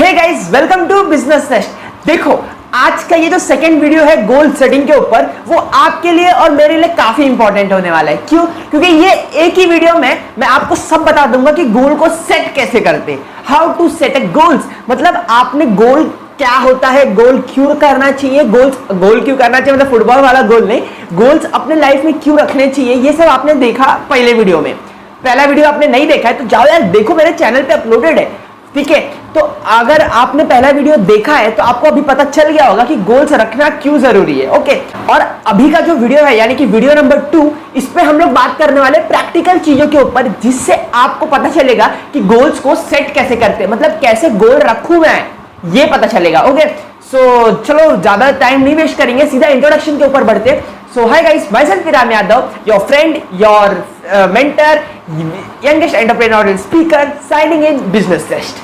Hey guys, welcome to business nest. देखो, आज का ये जो सेकंड वीडियो है गोल सेटिंग के ऊपर, वो आपके लिए और मेरे लिए काफी इंपॉर्टेंट होने वाला है। क्यों? क्योंकि ये एक ही वीडियो में मैं आपको सब बता दूंगा कि गोल को सेट कैसे करते हैं, how to set a goals. मतलब आपने गोल क्या होता है, गोल क्यों करना चाहिए, गोल क्यों करना चाहिए, मतलब फुटबॉल वाला गोल नहीं, गोल्स अपने लाइफ में क्यों रखने चाहिए, ये सब आपने देखा पहले वीडियो में। पहला वीडियो आपने नहीं देखा है तो जाओ यार देखो, मेरे चैनल पे अपलोडेड है, ठीक है। तो अगर आपने पहला वीडियो देखा है तो आपको अभी पता चल गया होगा कि गोल्स रखना क्यों जरूरी है, ओके। और अभी का जो वीडियो है यानी कि वीडियो नंबर 2, इस पे हम लोग बात करने वाले प्रैक्टिकल चीजों के ऊपर, जिससे आपको पता चलेगा कि गोल्स को सेट कैसे करते हैं, मतलब कैसे गोल रखूं मैं, ये पता चलेगा, ओके। सो चलो ज्यादा टाइम नहीं वेस्ट करेंगे, सीधा इंट्रोडक्शन के ऊपर बढ़ते। So hi guys, myself Kiran Yadav, your friend, your mentor, youngest entrepreneurial speaker, signing in Business Nest.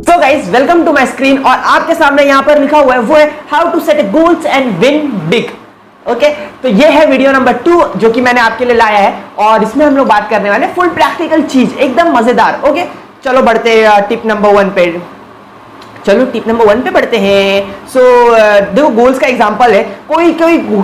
So guys, welcome to my screen और आपके सामने यहाँ पर लिखा हुआ है वो है How to set goals and win big. Okay, तो ये है वीडियो नंबर 2 जो कि मैंने आपके लिए लाया है और इसमें हम लोग बात करने वाले हैं फुल प्रैक्टिकल चीज, एकदम मजेदार। ओके, चलो बढ़ते टिप नंबर 1 पे। चलो टिप नंबर 1 पे पढ़ते हैं। सो देखो, गोल्स का एग्जांपल है, कोई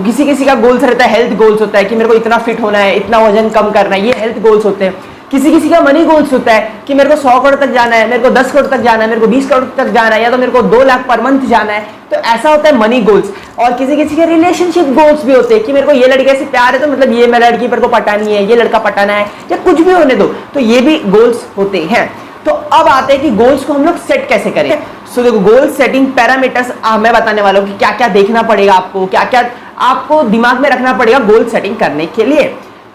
किसी का गोल्स रहता है, हेल्थ गोल्स होता है कि मेरे को इतना फिट होना है, इतना वजन कम करना है, ये हेल्थ गोल्स होते हैं। किसी का मनी गोल्स होता है कि मेरे को 100 करोड़ तक जाना है, मेरे को 10 करोड़ तक जाना है, मेरे को 20 करोड़ तक जाना है, या तो मेरे को 2 लाख पर मंथ जाना है। तो ऐसा होता है मनी गोल्स। और किसी के रिलेशनशिप गोल्स भी होते हैं कि मेरे को ये लड़के से प्यार है तो मतलब ये मैं लड़की मेरे को पटानी है, ये लड़का पटाना है, या कुछ भी होने दो, तो ये भी गोल्स होते हैं। तो अब आते हैं कि गोल्स को हम लोग सेट कैसे करें। सो देखो, गोल सेटिंग पैरामीटर्स मैं बताने वाला हूँ कि क्या क्या देखना पड़ेगा आपको, क्या क्या आपको दिमाग में रखना पड़ेगा गोल सेटिंग करने के लिए।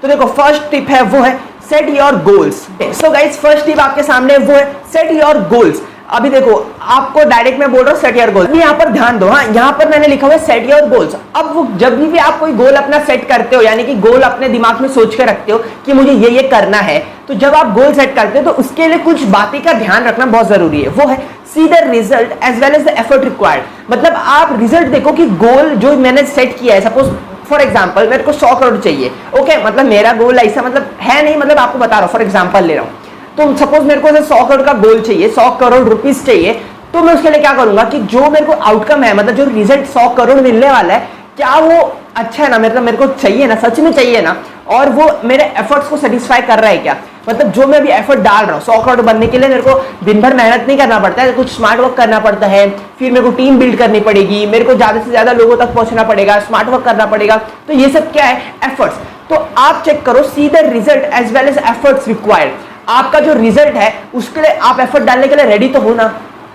तो देखो, फर्स्ट टिप है वो है set your goals. So guys, first tip आपके सामने वो है सेट योर गोल्स। अभी देखो, आपको डायरेक्ट मैं बोल रहा हूँ सेट योर गोल्स, यहाँ पर ध्यान दो। हाँ, यहाँ पर मैंने लिखा हुआ है सेट योर गोल्स। अब वो जब भी आप कोई गोल अपना सेट करते हो, यानी कि गोल अपने दिमाग में सोच के रखते हो कि मुझे ये करना है, तो जब आप गोल सेट करते हो तो उसके लिए कुछ बातें का ध्यान रखना बहुत जरूरी है। वो है see the result as well as the effort required. मतलब आप रिजल्ट देखो कि गोल जो मैंने सेट किया है, सपोज फॉर एग्जाम्पल मेरे को 100 करोड़ चाहिए, ओके। मतलब मेरा गोल ऐसा मतलब है नहीं, मतलब आपको बता रहा हूँ, फॉर एग्जाम्पल ले रहा हूँ। तो सपोज मेरे को 100 करोड़ का गोल चाहिए, 100 करोड़ रुपीस चाहिए, तो मैं उसके लिए क्या करूंगा कि जो मेरे को आउटकम है, मतलब जो रिजल्ट 100 करोड़ मिलने वाला है, क्या वो अच्छा है ना, मतलब मेरे को चाहिए ना, सच में चाहिए ना, और वो मेरे एफर्ट्स को सेटिस्फाई कर रहा है क्या। मतलब जो मैं अभी एफर्ट डाल रहा हूँ 100 करोड़ बनने के लिए, मेरे को दिन भर मेहनत नहीं करना पड़ता है, कुछ स्मार्ट वर्क करना पड़ता है, फिर मेरे को टीम बिल्ड करनी पड़ेगी, मेरे को ज्यादा से ज्यादा लोगों तक पहुंचना पड़ेगा, स्मार्ट वर्क करना पड़ेगा। तो ये सब क्या है, एफर्ट्स। तो आप चेक करो see the result as well as efforts required. आपका जो रिजल्ट है उसके लिए आप एफर्ट डालने के लिए रेडी तो होना,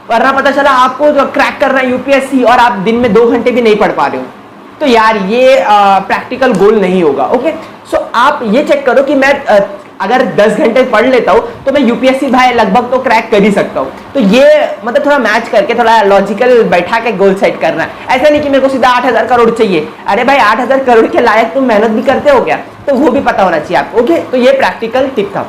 वरना पता चला आपको जो क्रैक करना है यूपीएससी और आप दिन में 2 घंटे भी नहीं पढ़ पा रहे हो, तो यार ये प्रैक्टिकल गोल नहीं होगा, ओके। सो आप ये चेक करो कि मैं अगर 10 घंटे पढ़ लेता हूँ तो मैं यूपीएससी भाई लगभग तो क्रैक कर ही सकता हूँ। तो ये मतलब थोड़ा मैच करके, थोड़ा लॉजिकल बैठा के गोल सेट करना है। ऐसा नहीं कि मेरे को सीधा 8000 करोड़ चाहिए। अरे भाई, 8000 करोड़ के लायक तुम मेहनत भी करते हो क्या, तो वो भी पता होना चाहिए आपको, ओके। तो ये प्रैक्टिकल टिप था।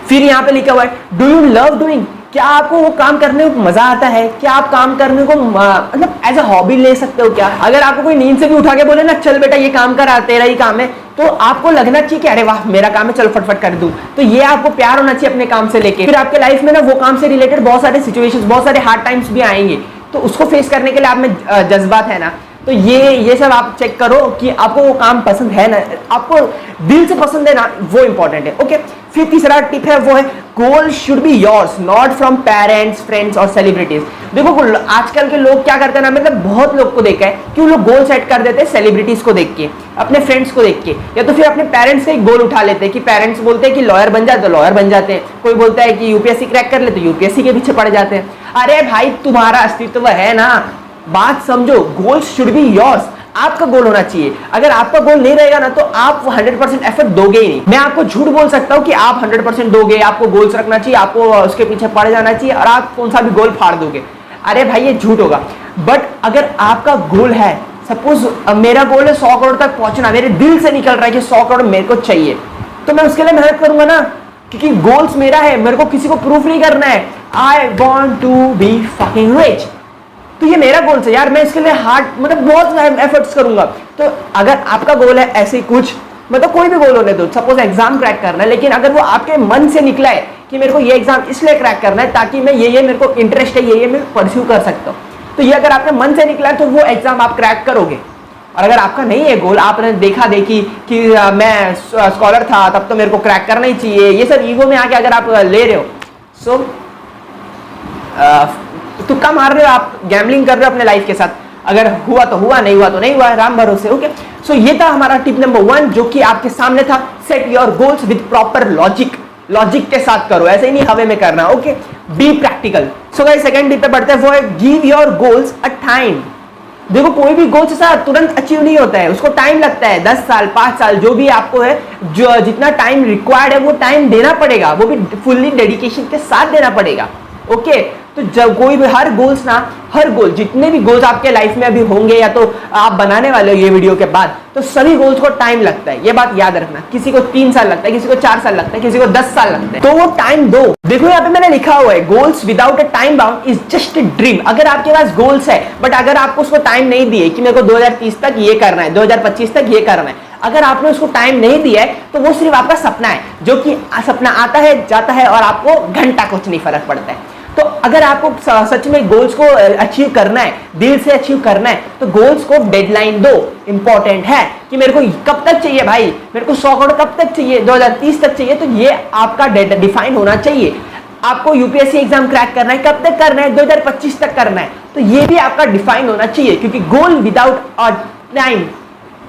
फिर यहाँ पे लिखा हुआ है डू यू लव डूइंग। क्या आपको वो काम करने को मजा आता है, क्या आप काम करने को मतलब एज अ हॉबी ले सकते हो क्या। अगर आपको कोई नींद से भी उठा के बोले ना, चल बेटा ये काम कर, तेरा ही काम है, तो आपको लगना चाहिए कि अरे वाह मेरा काम है, चल फटफट कर दूं। तो ये आपको प्यार होना चाहिए अपने काम से लेके। फिर आपके लाइफ में ना वो काम से रिलेटेड बहुत सारे सिचुएशंस, बहुत सारे हार्ड टाइम्स भी आएंगे, तो उसको फेस करने के लिए आप में जज्बात है ना। तो ये सब आप चेक करो कि आपको वो काम पसंद है ना, आपको दिल से पसंद है ना, वो इंपॉर्टेंट है, ओके। फिर तीसरा टिप है वो है goal should be yours not from parents, friends और सेलिब्रिटीज। देखो, आजकल के लोग क्या करते हैं ना, मतलब बहुत लोग को देखा है कि वो लोग गोल सेट कर देते हैं सेलिब्रिटीज को देख के, अपने फ्रेंड्स को देख के, या तो फिर अपने पेरेंट्स से एक गोल उठा लेते हैं कि पेरेंट्स बोलते हैं कि लॉयर बन जा तो लॉयर बन जाते हैं, कोई बोलता है कि यूपीएससी क्रैक कर ले तो यूपीएससी के पीछे पड़ जाते हैं। अरे भाई, तुम्हारा अस्तित्व है ना, बात समझो। गोल्स शुड बी योर्स, आपका गोल होना चाहिए। अगर आपका गोल नहीं रहेगा ना तो आप 100% एफर्ट दोगे ही नहीं। मैं आपको झूठ बोल सकता हूं कि आप 100% दोगे, आपको गोल्स रखना चाहिए, आपको उसके पीछे पड़ जाना चाहिए और आप कौन सा भी गोल फाड़ दोगे। अरे भाई, ये झूठ होगा। बट अगर आपका गोल है, सपोज मेरा गोल है 100 करोड़ तक पहुंचना, मेरे दिल से निकल रहा है कि 100 करोड़ मेरे को चाहिए, तो मैं उसके लिए मेहनत करूंगा ना, क्योंकि गोल्स मेरा है, मेरे को किसी को प्रूफ नहीं करना है। I want to be fucking rich, तो ये मेरा गोल है यार, मैं इसके लिए हार्ड मतलब बहुत एफर्ट्स करूंगा। तो अगर आपका गोल है ऐसे ही कुछ, मतलब कोई भी गोल होने दो, सपोज एग्जाम क्रैक करना है, लेकिन अगर वो आपके मन से निकला है कि मेरे को ये एग्जाम इसलिए क्रैक करना है ताकि मैं ये मेरे को इंटरेस्ट है, ये मैं परस्यू कर सकता हूँ, तो ये अगर आपके मन से निकला है तो वो एग्जाम आप क्रैक करोगे। और अगर आपका नहीं है गोल, आपने देखा देखी कि मैं स्कॉलर था तब तो मेरे को क्रैक करना ही चाहिए, ये सब ईगो में आके अगर आप ले रहे हो, सो तुक्का मार रहे हो, आप गैम्बलिंग कर रहे हो अपने लाइफ के साथ। अगर हुआ तो हुआ, नहीं हुआ तो नहीं हुआ, राम भरोसे। ओके, सो ये था हमारा टिप नंबर 1 जो कि आपके सामने था। Set your goals with proper logic, logic के साथ करो, ऐसे ही नहीं हवे में करना। Okay, be practical. So guys second tip पे बढ़ते हैं, वो है give your goals a time. देखो कोई भी गोल ऐसा तुरंत अचीव नहीं होता है, उसको टाइम लगता है, 10 साल 5 साल जो भी आपको है, जो जितना टाइम रिक्वायर्ड है वो टाइम देना पड़ेगा, वो भी फुल्ली डेडिकेशन के साथ देना पड़ेगा। ओके, तो जब कोई भी हर गोल जितने भी गोल्स आपके लाइफ में अभी होंगे या तो आप बनाने वाले हो ये वीडियो के बाद, तो सभी गोल्स को टाइम लगता है, ये बात याद रखना। किसी को 3 साल लगता है, किसी को 4 साल लगता है, किसी को 10 साल लगता है, तो वो टाइम दो। देखो यहाँ पे मैंने लिखा हुआ है, goals without a time bound is just a dream. अगर आपके पास गोल्स है बट अगर आपको उसको टाइम नहीं दिए कि मेरे को 2030 तक ये करना है, 2025 तक ये करना है, अगर आपने उसको टाइम नहीं दिया है तो वो सिर्फ आपका सपना है, जो कि सपना आता है जाता है और आपको घंटा कुछ नहीं फर्क पड़ता है। तो अगर आपको सच में गोल्स को अचीव करना है, दिल से अचीव करना है, तो गोल्स को डेडलाइन दो। इंपॉर्टेंट है कि मेरे को कब तक चाहिए भाई, मेरे को 100 करोड़ कब तक चाहिए, 2030 तक चाहिए, तो ये आपका डिफाइन होना चाहिए। आपको यूपीएससी एग्जाम क्रैक करना है, कब तक करना है, 2025 तक करना है, तो ये भी आपका डिफाइन होना चाहिए। क्योंकि गोल विदाउट अ टाइम,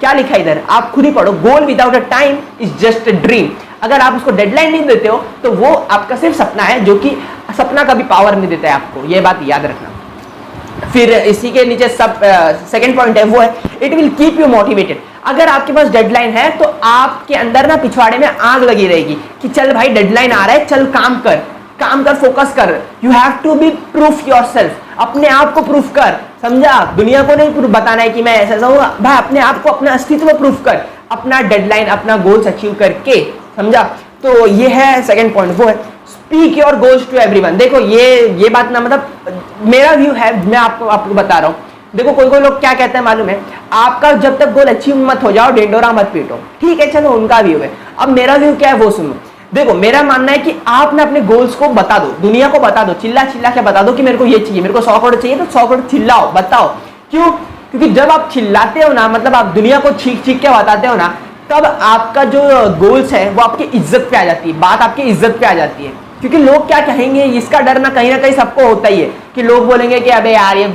क्या लिखा इधर आप खुद ही पढ़ो, goal without a time is just a dream. अगर आप उसको डेडलाइन नहीं देते हो तो वो आपका सिर्फ सपना है, जो कि सपना का भी पावर नहीं देता है आपको, ये बात याद रखना। फिर इसी के नीचे सब सेकंड पॉइंट है, वो है it will keep you motivated. अगर आपके पास डेडलाइन है तो आपके अंदर ना पिछवाड़े में आग लगी रहेगी कि चल भाई डेडलाइन आ रहा है, चल काम कर, फोकस कर। You have to be proof yourself, अपने आप को प्रूफ कर, समझा? दुनिया को नहीं बताना है कि मैं ऐसा हूं भाई, अपने आप को, अपना अस्तित्व प्रूफ कर, अपना डेडलाइन, अपना गोल्स अचीव करके, समझा? तो ये है सेकंड पॉइंट, वो है speak your goals to everyone. देखो ये बात ना, मतलब मेरा व्यू है, मैं आपको बता रहा हूँ। देखो कोई लोग क्या कहते हैं मालूम है, आपका जब तक गोल अचीव मत हो जाओ ढिंडोरा मत पीटो, ठीक है, चलो उनका व्यू है। अब मेरा व्यू क्या है वो सुनो। देखो मेरा मानना है कि आप ना अपने गोल्स को बता दो, दुनिया को बता दो, चिल्ला के बता दो कि मेरे को ये चाहिए, मेरे को 100 करोड़ चाहिए, तो 100 करोड़ चिल्लाओ, बताओ। क्यों? क्योंकि जब आप चिल्लाते हो ना, मतलब आप दुनिया को चीख के बताते हो ना, तब आपका जो गोल्स है वो आपकी इज्जत पे आ जाती है, बात आपकी इज्जत पे आ जाती है। क्योंकि लोग क्या कहेंगे इसका डर ना कहीं सबको होता ही है कि लोग बोलेंगे कि अबे यार ये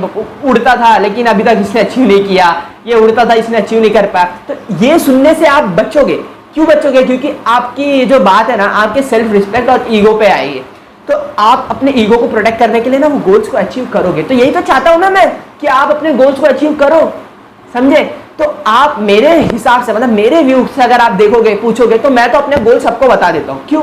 उड़ता था लेकिन अभी तक इसने अचीव नहीं किया, ये उड़ता था इसने अचीव नहीं कर पाया। तो ये सुनने से आप बचोगे। क्यों बचोगे? क्योंकि आपकी जो बात है ना, आपके सेल्फ रिस्पेक्ट और ईगो पे आएगी। तो आप अपने ईगो को प्रोटेक्ट करने के लिए ना वो गोल्स को अचीव करोगे। तो यही तो चाहता हूं ना मैं, कि आप अपने गोल्स को अचीव करो, समझे? तो आप मेरे हिसाब से, मतलब मेरे व्यू से अगर आप देखोगे, पूछोगे, तो मैं तो अपने गोल सबको बता देता हूँ। क्यों?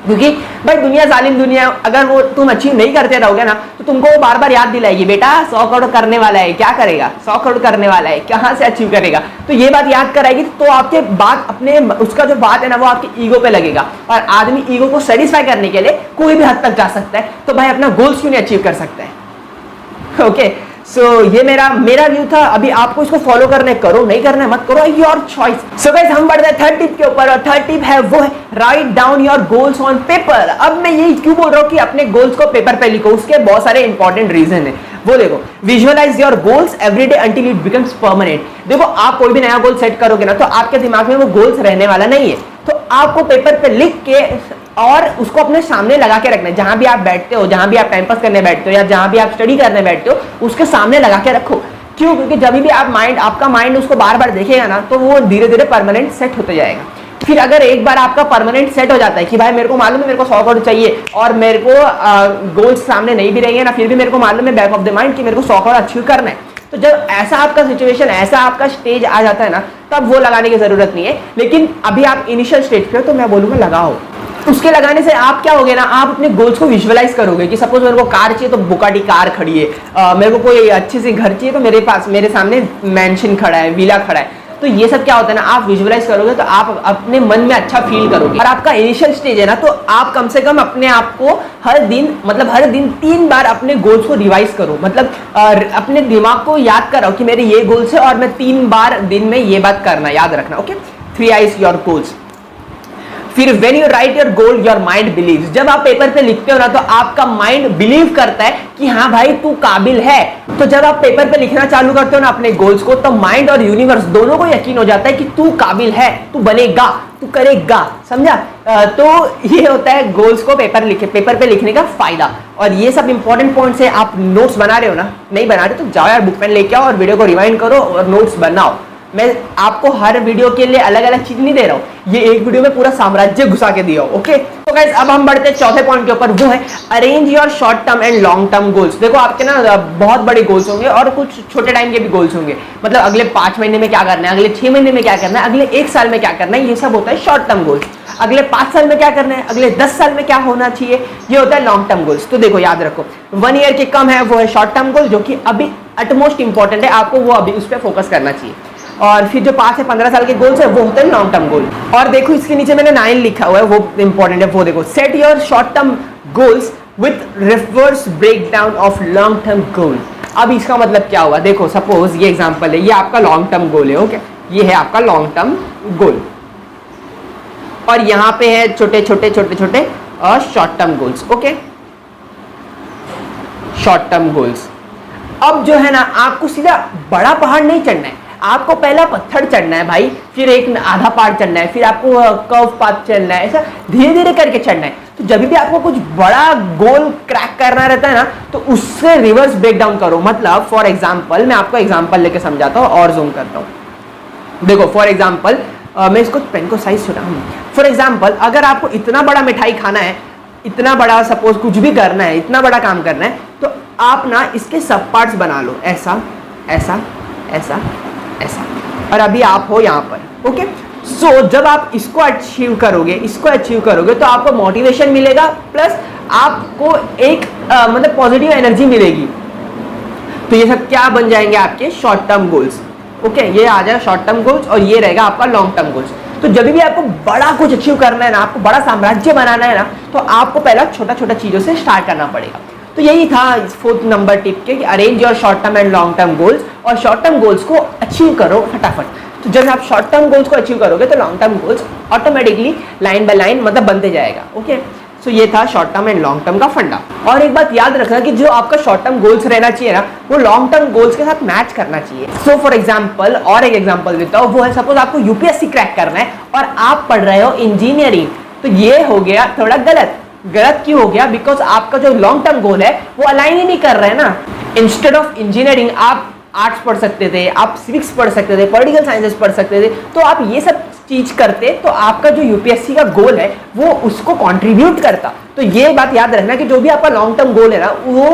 क्योंकि भाई दुनिया जालिम दुनिया, अगर वो तुम अचीव नहीं करते रहोगे ना तो तुमको वो बार बार याद दिलाएगी, बेटा 100 करोड़ करने वाला है, क्या करेगा, 100 करोड़ करने वाला है, कहाँ से अचीव करेगा। तो ये बात याद कराएगी, तो आपके बात अपने उसका जो बात है ना वो आपके ईगो पे लगेगा। और आदमी ईगो को सेटिस्फाई करने के लिए कोई भी हद तक जा सकता है, तो भाई अपना गोल्स क्यों नहीं अचीव कर सकता है? ओके, सो ये मेरा व्यू था। अभी आपको इसको फॉलो करने, करो, नहीं करना मत करो, योर चॉइस। सो गाइस हम बढ़ते हैं थर्ड टिप के ऊपर, और थर्ड टिप है वो है write down your goals on paper. अब मैं यही क्यों बोल रहा हूँ कि अपने गोल्स को पेपर पे लिखो, उसके बहुत सारे इंपॉर्टेंट रीजन है। वो देखो, visualise your goals every day until it becomes permanent. देखो आप कोई भी नया गोल सेट करोगे ना, तो आपके दिमाग में वो गोल्स रहने वाला नहीं है, तो आपको पेपर पे लिख के और उसको अपने सामने लगा के रखना है। जहां भी आप बैठते हो, जहां भी आप टाइम पास करने बैठते हो, या जहां भी आप स्टडी करने बैठते हो, उसके सामने लगा के रखो। क्यों? क्योंकि जब भी आपका माइंड उसको बार बार देखेगा ना, तो वो धीरे धीरे परमानेंट सेट होते जाएगा। फिर अगर एक बार आपका परमानेंट सेट हो जाता है कि भाई मेरे को मालूम है मेरे को 100 करोड़ चाहिए, और मेरे को गोल्स सामने नहीं भी रहेंगे ना, फिर भी मेरे को मालूम है बैक ऑफ द माइंड कि मेरे को 100 करोड़ अचीव करना है, तो जब ऐसा आपका सिचुएशन, ऐसा आपका स्टेज आ जाता है ना, तब वो लगाने की जरूरत नहीं है। लेकिन अभी आप इनिशियल स्टेज पे हो, तो मैं बोलूंगा लगाओ। उसके लगाने से आप क्या होगे ना, आप अपने गोल्स को विजुअलाइज करोगे कि सपोज मेरे को कार चाहिए तो बुगाटी कार खड़ी है, मेरे को कोई अच्छी सी घर चाहिए तो मेरे सामने मैंशन खड़ा है, विला खड़ा है। तो ये सब क्या होता है ना, आप विजुअलाइज करोगे तो आप अपने मन में अच्छा फील करोगे। और आपका इनिशियल स्टेज है ना, तो आप कम से कम अपने आप को हर दिन 3 बार अपने गोल्स को रिवाइज करो। मतलब अपने दिमाग को याद कराओ कि मेरे ये गोल्स है और मैं 3 बार दिन में ये बात करना, याद रखना। Okay, 3 I's your goals. फिर when you write your goal your mind believes, जब आप पेपर पे लिखते हो ना तो आपका माइंड बिलीव करता है कि हाँ भाई तू काबिल है। तो जब आप पेपर पे लिखना चालू करते हो ना अपने गोल्स को, तो माइंड और यूनिवर्स दोनों को यकीन हो जाता है कि तू काबिल है, तू बनेगा, तू करेगा, समझा। तो ये होता है गोल्स को पेपर पे लिखने का फायदा। और ये सब इंपॉर्टेंट पॉइंट्स है। आप नोट्स बना रहे हो ना, नहीं बना रहे तो जाओ यार बुक पेन लेके आओ और वीडियो को रिवाइंड करो और नोट्स बनाओ। मैं आपको हर वीडियो के लिए अलग अलग चीज नहीं दे रहा हूं, ये एक वीडियो में पूरा साम्राज्य घुसा के दिया हूं। ओके, तो गाइस अब हम बढ़ते हैं चौथे पॉइंट के ऊपर, वो है arrange your short term and long term goals. देखो आपके ना बहुत बड़े गोल्स होंगे और कुछ छोटे टाइम के भी गोल्स होंगे, मतलब अगले 5 महीने में क्या करना है, अगले 6 महीने में क्या करना है, अगले 1 साल में क्या करना है, ये सब होता है शॉर्ट टर्म गोल्स। अगले 5 साल में क्या करना है, अगले 10 साल में क्या होना चाहिए, ये होता है लॉन्ग टर्म गोल्स। तो देखो याद रखो 1 ईयर के कम है वो है शॉर्ट टर्म गोल, जो कि अभी अटमोस्ट इंपॉर्टेंट है, आपको वो अभी उस पर फोकस करना चाहिए। और फिर जो 5 से 15 साल के गोल्स है वो होते हैं लॉन्ग टर्म गोल। और देखो इसके नीचे मैंने 9 लिखा हुआ है, वो इंपॉर्टेंट है, वो देखो set your short term goals with reverse breakdown of long term goal. अब इसका मतलब क्या हुआ, देखो सपोज ये एग्जांपल है, ये आपका लॉन्ग टर्म गोल है। ओके, ये है आपका लॉन्ग टर्म गोल और यहाँ पे है छोटे छोटे और short term goals. Okay, short term goals. अब जो है ना आपको सीधा बड़ा पहाड़ नहीं चढ़ना है, आपको पहला पत्थर चढ़ना है भाई, फिर एक आधा पहाड़ चढ़ना है, फिर आपको कर्व पाथ चढ़ना है, ऐसा धीरे धीरे करके चढ़ना है। तो जब भी आपको कुछ बड़ा गोल क्रैक करना रहता है ना, तो उससे रिवर्स ब्रेक डाउन करो। मतलब फॉर एग्जांपल मैं आपको एग्जांपल लेके समझाता हूँ और जूम करता हूँ। देखो फॉर एग्जांपल मैं इसको पेन को साइज छोटा हूँ। फॉर एग्जांपल अगर आपको इतना बड़ा मिठाई खाना है, इतना बड़ा सपोज कुछ भी करना है, इतना बड़ा काम करना है, तो आप ना इसके सब पार्ट्स बना लो, ऐसा ऐसा ऐसा ऐसा, और अभी आप हो यहाँ पर। ओके, सो जब आप इसको अचीव करोगे तो आपको मोटिवेशन मिलेगा, प्लस आपको एक मतलब पॉजिटिव एनर्जी मिलेगी। तो ये सब क्या बन जाएंगे आपके शॉर्ट टर्म गोल्स। ओके, ये आ जाए शॉर्ट टर्म गोल्स और ये रहेगा आपका लॉन्ग टर्म गोल्स। तो जब भी आपको बड़ा कुछ अचीव करना है ना, आपको बड़ा साम्राज्य बनाना है ना, तो आपको पहला छोटा छोटा चीजों से स्टार्ट करना पड़ेगा। तो यही था 4th नंबर टिप के कि arrange your short term and long term goals, और शॉर्ट टर्म गोल्स को अचीव करो फटाफट। तो जब आप शॉर्ट टर्म गोल्स को अचीव करोगे तो long term goals automatically line by line मतलब बनते जाएगा। ओके, सो ये था short term and long term का फंडा। और एक बात याद रखना कि जो आपका शॉर्ट टर्म गोल्स रहना चाहिए ना, वो लॉन्ग टर्म गोल्स के साथ मैच करना चाहिए। सो फॉर एग्जांपल और एक एग्जांपल देता हूँ, वो है सपोज आपको यूपीएससी क्रैक करना है और आप पढ़ रहे हो इंजीनियरिंग, तो ये हो गया थोड़ा गलत क्यों हो गया, बिकॉज आपका जो लॉन्ग टर्म गोल है वो अलाइन ही नहीं कर रहे हैं ना। इंस्टेड ऑफ इंजीनियरिंग आप आर्ट्स पढ़ सकते थे, आप सिविक्स पढ़ सकते थे, पॉलिटिकल साइंसेस पढ़ सकते थे, तो आप ये सब चीज करते तो आपका जो यूपीएससी का गोल है वो उसको कंट्रीब्यूट करता। तो ये बात याद रखना कि जो भी आपका लॉन्ग टर्म गोल है ना, वो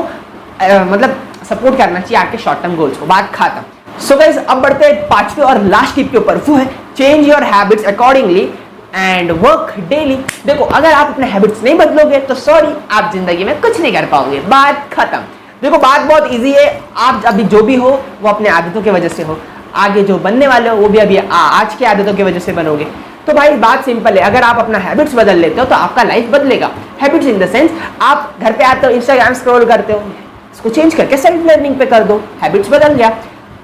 मतलब सपोर्ट करना चाहिए आपके शॉर्ट टर्म गोल्स को। बात खत्म। सो गाइस अब बढ़ते हैं 5वें और लास्ट टिप के ऊपर, वो है change your habits accordingly and work daily. देखो अगर आप अपने हैबिट्स नहीं बदलोगे तो सॉरी, आप जिंदगी में कुछ नहीं कर पाओगे। बात खत्म। देखो बात बहुत इजी है, आप अभी जो भी हो वो अपने आदतों की वजह से हो, आगे जो बनने वाले हो वो भी अभी आज की आदतों की वजह से बनोगे। तो भाई बात सिंपल है, अगर आप अपना हैबिट्स बदल लेते हो तो आपका लाइफ बदलेगा। हैबिट्स इन द सेंस, आप घर पे आते हो, इंस्टाग्राम स्क्रॉल करते हो, इसको चेंज करके सेल्फ लर्निंग पे कर दो, हैबिट्स बदल गया।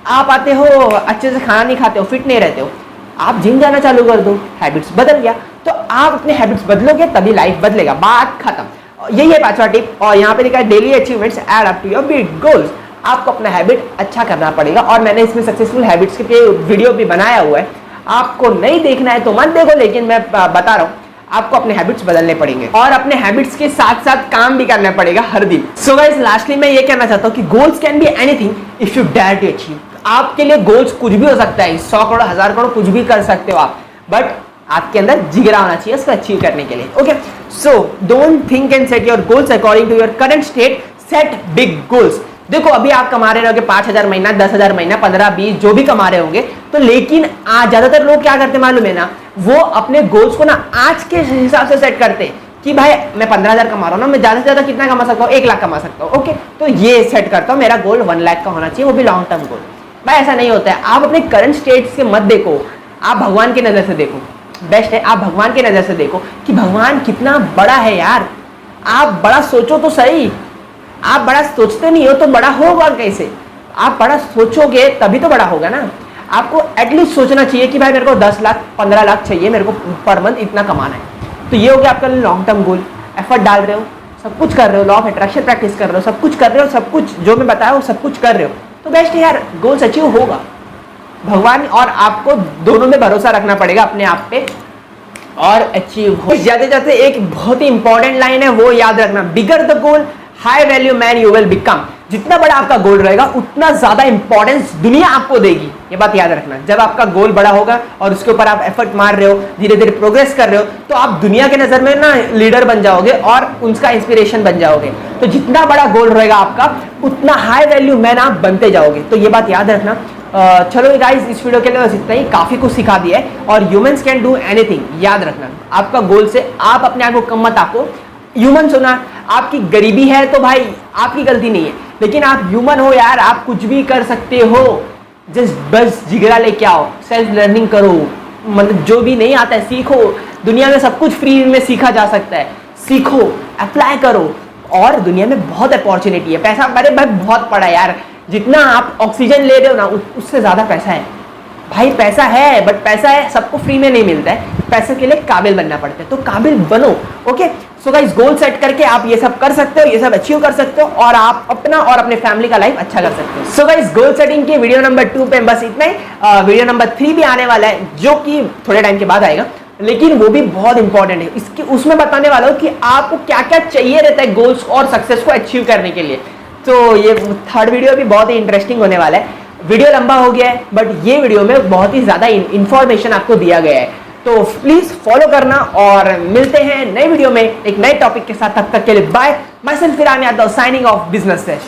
आप आते हो अच्छे से खाना नहीं खाते हो, फिट नहीं रहते हो, आप जिम जाना चालू कर दो, हैबिट्स बदल गया। तो आप अपने हैबिट्स बदलोगे तभी लाइफ बदलेगा। बात खत्म। यही है 5वां टिप। और यहाँ पे लिखा है daily achievements add up to your big goals. आपको अपना हैबिट अच्छा करना पड़ेगा, और मैंने इसमें सक्सेसफुल हैबिट्स के वीडियो भी बनाया हुआ है, आपको नहीं देखना है तो मत देखो, लेकिन मैं बता रहा हूँ आपको अपने हैबिट्स बदलने पड़ेंगे और अपने हैबिट्स के साथ साथ काम भी करना पड़ेगा हर दिन। सो गाइस लास्टली मैं ये कहना चाहता हूँ कि goals can be anything if you dare to achieve. आपके लिए गोल्स कुछ भी हो सकता है, 100 करोड़ 1000 करोड़ कुछ भी कर सकते हो आप, बट आपके अंदर जिगरा होना चाहिए उसको अचीव करने के लिए। Okay, so don't think and set your goals according to your current state, set big goals. देखो अभी आप कमा रहे होंगे 5000 महीना, 10,000 महीना, 15-20 जो भी कमा रहे होंगे, तो लेकिन ज्यादातर लोग क्या करते मालूम है ना, वो अपने गोल्स को ना आज के हिसाब से सेट करते हैं कि भाई मैं 15,000 कमा रहा हूँ ना, मैं ज्यादा से ज्यादा कितना कमा सकता हूँ, 1 लाख कमा सकता हूँ। ओके, तो ये सेट करता हूँ, मेरा गोल 1 लाख का होना चाहिए, वो भी लॉन्ग टर्म गोल। भाई ऐसा नहीं होता है। आप अपने करंट स्टेट से मत देखो, आप भगवान की नजर से देखो। बेस्ट है आप भगवान की नजर से देखो कि भगवान कितना बड़ा है यार। आप बड़ा सोचो तो सही, आप बड़ा सोचते नहीं हो तो बड़ा होगा कैसे? आप बड़ा सोचोगे तभी तो बड़ा होगा ना। आपको एटलीस्ट सोचना चाहिए कि भाई मेरे को 10 लाख 15 लाख चाहिए, मेरे को पर मंथ इतना कमाना है। तो ये हो गया आपका लॉन्ग टर्म गोल। एफर्ट डाल रहे हो, सब कुछ कर रहे हो, लॉ ऑफ अट्रैक्शन प्रैक्टिस कर रहे हो, सब कुछ कर रहे हो, सब कुछ जो मैं बताया वो सब कुछ कर रहे हो, तो बेस्ट यार गोल्स अचीव होगा। भगवान और आपको दोनों में भरोसा रखना पड़ेगा अपने आप पे और अचीव हो। जाते जाते एक बहुत ही इंपॉर्टेंट लाइन है, वो याद रखना, bigger the goal high value man you will become. जितना बड़ा आपका गोल रहेगा उतना ज्यादा इंपॉर्टेंस दुनिया आपको देगी, ये बात याद रखना। जब आपका गोल बड़ा होगा और उसके ऊपर आप एफर्ट मार रहे हो, धीरे धीरे प्रोग्रेस कर रहे हो, तो आप दुनिया के नजर में ना लीडर बन जाओगे और उनका इंस्पिरेशन बन जाओगे। तो जितना बड़ा गोल रहेगा आपका उतना हाई वैल्यू मैन आप बनते जाओगे। तो ये बात याद रखना। चलो गाइस, इस वीडियो के लिए बस इतना ही, काफी कुछ सिखा दिया है। और ह्यूमंस कैन डू एनीथिंग, याद रखना। आपका गोल से आप अपने आप को कम मत आको। ह्यूमन होना, आपकी गरीबी है तो भाई आपकी गलती नहीं है, लेकिन आप ह्यूमन हो यार, आप कुछ भी कर सकते हो। जस्ट बस जिगरा लेके आओ, सेल्फ लर्निंग करो, मतलब जो भी नहीं आता है सीखो। दुनिया में सब कुछ फ्री में सीखा जा सकता है, सीखो, अप्लाई करो। और दुनिया में बहुत अपॉर्चुनिटी है। पैसा मेरे भाई बहुत पड़ा है यार, जितना आप ऑक्सीजन ले रहे हो ना उससे ज्यादा पैसा है भाई। पैसा है, बट पैसा है सबको फ्री में नहीं मिलता है, पैसे के लिए काबिल बनना पड़ता है। तो काबिल बनो। Okay, so guys, goal set करके आप ये सब कर सकते हो, ये सब अचीव कर सकते हो और आप अपना और अपने फैमिली का लाइफ अच्छा कर सकते हो। सो गाइस, गोल सेटिंग के वीडियो नंबर 2 पे बस इतना ही। वीडियो नंबर 3 भी आने वाला है, जो कि थोड़े टाइम के बाद आएगा, लेकिन वो भी बहुत इंपॉर्टेंट है। इसकी उसमें बताने वाला हूँ कि आपको क्या क्या चाहिए रहता है गोल्स और सक्सेस को अचीव करने के लिए। तो ये थर्ड वीडियो भी बहुत ही इंटरेस्टिंग होने वाला है। वीडियो लंबा हो गया है, बट ये वीडियो में बहुत ही ज्यादा इंफॉर्मेशन आपको दिया गया है। तो प्लीज फॉलो करना और मिलते हैं नए वीडियो में एक नए टॉपिक के साथ। तब तक के लिए बाय। मैं सिर्फ फिरान यादव, साइनिंग ऑफ बिजनेस से।